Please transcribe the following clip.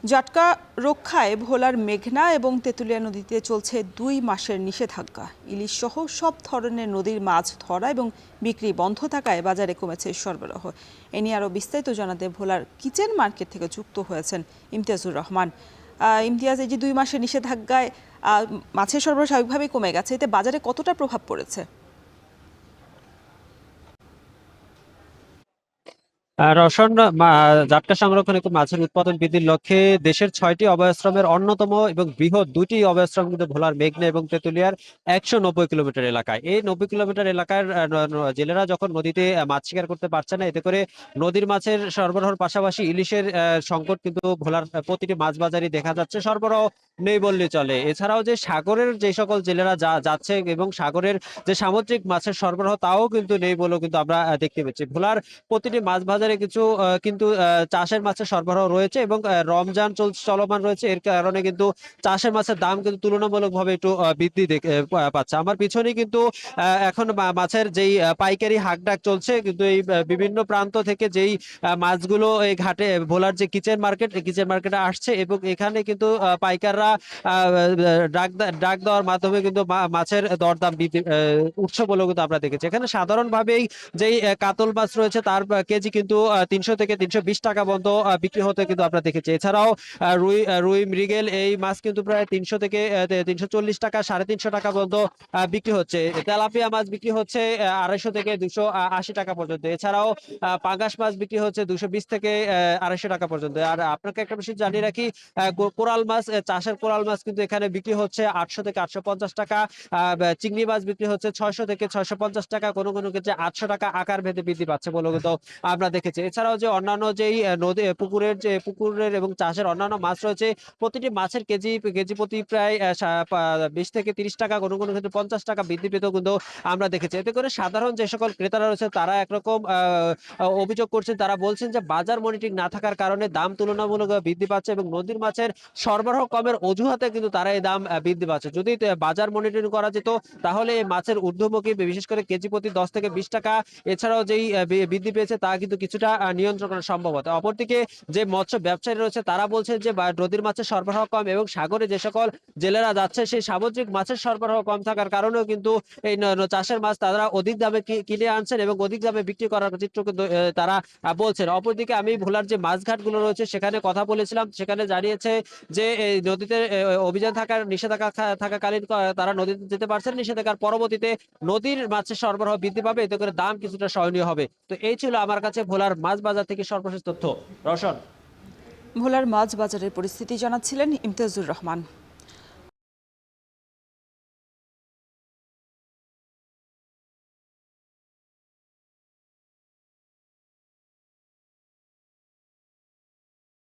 জাটকা রক্ষায় ভোলার মেঘনা এবং তেঁতুলিয়া নদীতে চলছে ২ মাসের নিষেধাজ্ঞা। ইলিশ সহ সব ধরনের নদীর মাছ ধরা এবং বিক্রি বন্ধ থাকায় বাজারে কমেছে সরবরাহ। এ নিয়ে আরও বিস্তারিত জানাতে ভোলার কিচেন মার্কেট থেকে যুক্ত হয়েছেন ইমতিয়াজুর রহমান। ইমতিয়াজ, এই যে ২ মাসের নিষেধাজ্ঞায় মাছের সরবরাহ স্বাভাবিকভাবেই কমে গেছে, এতে বাজারে কতটা প্রভাব পড়েছে? রসন জাটকা সংরক্ষণ এবং মাছের উৎপাদন বৃদ্ধির লক্ষ্যে দেশের ৬টি অভয়াশ্রমের অন্যতম এবং বৃহৎ ২টি অভয়াশ্রম কিন্তু ভোলার মেঘনা এবং তেঁতুলিয়ার ১৯০ কিলোমিটার এলাকায়। এই ৯০ কিলোমিটার এলাকার জেলেরা যখন নদীতে মাছ শিকার করতে পারছে না, এতে করে নদীর মাছের সরবরাহের পাশাপাশি ইলিশের সংকট কিন্তু ভোলার প্রতিটি মাছ বাজারে দেখা যাচ্ছে। সরবরাহ নেই বললে চলে। এছাড়াও যে সাগরের যে সকল জেলেরা যাচ্ছে এবং সাগরের যে সামুদ্রিক মাছের সরবরাহ তাও কিন্তু নেই বলেও কিন্তু আমরা দেখতে পাচ্ছি। ভোলার প্রতিটি মাছ বাজারে কিছু কিন্তু চাষের মাছের সরবরাহ রয়েছে এবং রমজান চলমান রয়েছে। এর কারণে কিন্তু চাষের মাছের দাম কিন্তু তুলনামূলকভাবে একটু বৃদ্ধি পাচ্ছে। আমার পিছনে কিন্তু এখন মাছের যেই পাইকারি হাকডাক চলছে, কিন্তু এই বিভিন্ন প্রান্ত থেকে যেই মাছগুলো এই ঘাটে ভোলার যে কিচেন মার্কেটে আসছে এবং এখানে কিন্তু পাইকাররা ডাক দেওয়ার মাধ্যমে কিন্তু মাছের দরদাম উঠছে বলেও কিন্তু আমরা দেখেছি। এখানে সাধারণভাবেই যেই কাতল মাছ রয়েছে তার কেজি কিন্তু ৩০০ থেকে ৩২০ টাকা পর্যন্ত বিক্রি হতে কিন্তু আমরা দেখেছি। এছাড়াও রুই মৃগেল এই মাছ কিন্তু প্রায় ৩০০ থেকে ৩৪০ টাকা ৩৫০ টাকা পর্যন্ত বিক্রি হচ্ছে। তেলাপিয়া মাছ বিক্রি হচ্ছে ২৫০ থেকে ২৮০ টাকা পর্যন্ত। এছাড়াও পাঙ্গাস মাছ বিক্রি হচ্ছে ২২০ থেকে ২৫০ টাকা পর্যন্ত। আর আপনাকে একটা বিষয় জানিয়ে রাখি, কোরাল মাছ, চাষের কোরাল মাছ কিন্তু এখানে বিক্রি হচ্ছে ৮০০ থেকে ৮৫০ টাকা। চিংড়ি মাছ বিক্রি হচ্ছে ৬০০ থেকে ৬৫০ টাকা, কোনো কোনো ক্ষেত্রে ৮০০ টাকা আকার ভেদে বৃদ্ধি পাচ্ছে বলে কিন্তু আমরা দেখেছি। এছাড়াও যে অন্যান্য যেই নদী পুকুরের এবং চাষের অন্যান্য মাছ রয়েছে, প্রতিটি মাছের কেজি প্রতি প্রায় ২০ থেকে ৩০ টাকা, কোনো কোনো ক্ষেত্রে ৫০ টাকা বৃদ্ধি পেতেও কিন্তু আমরা দেখেছি। এতে করে সাধারণ যে সকল ক্রেতারা রয়েছে তারা একরকম অভিযোগ করছেন। তারা বলছেন যে বাজার মনিটরিং না থাকার কারণে দাম তুলনামূলকভাবে বৃদ্ধি পাচ্ছে এবং নদীর মাছের সরবরাহ কমের অজুহাতে কিন্তু তারা এই দাম বৃদ্ধি পাচ্ছে। যদি বাজার মনিটরিং করা যেত তাহলে এই মাছের ঊর্ধ্বমুখী বিশেষ করে কেজি প্রতি ১০ থেকে ২০ টাকা এছাড়াও যেই বৃদ্ধি পেয়েছে তা কিন্তু কিছুটা নিয়ন্ত্রণ করা সম্ভব হতো। অপরদিকে যে মৎস্য ব্যবসায়ী রয়েছে তারা বলছেন যে নদীর মাছের সরবরাহ কম এবং সাগরে যে সকল জেলেরা যাচ্ছে সেই সামুদ্রিক মাছের সরবরাহ কম থাকার কারণেও কিন্তু এই চাষের মাছ তারা অধিক দামে কিনে আনছেন এবং অধিক দামে বিক্রি করার চিত্র কিন্তু তারা বলছেন। অপরদিকে আমি ভোলার যে মাছঘাটগুলো রয়েছে সেখানে কথা বলেছিলাম, সেখানে জানিয়েছে যে এই নদীতে অভিযান নিষেধাজ্ঞা থাকাকালীন তারা নদীতে যেতে পারছেন। নিষেধাজ্ঞার পরবর্তীতে নদীর মাছের সরবরাহ বৃদ্ধি পাবে, এতে করে দাম কিছুটা সহনীয় হবে। তো এই ছিল আমার কাছে ভোলার মাছ বাজার থেকে সর্বশেষ তথ্য। রওশন। ভোলার মাছ বাজারের পরিস্থিতি জানাচ্ছিলেন ইমতিয়াজুর রহমান।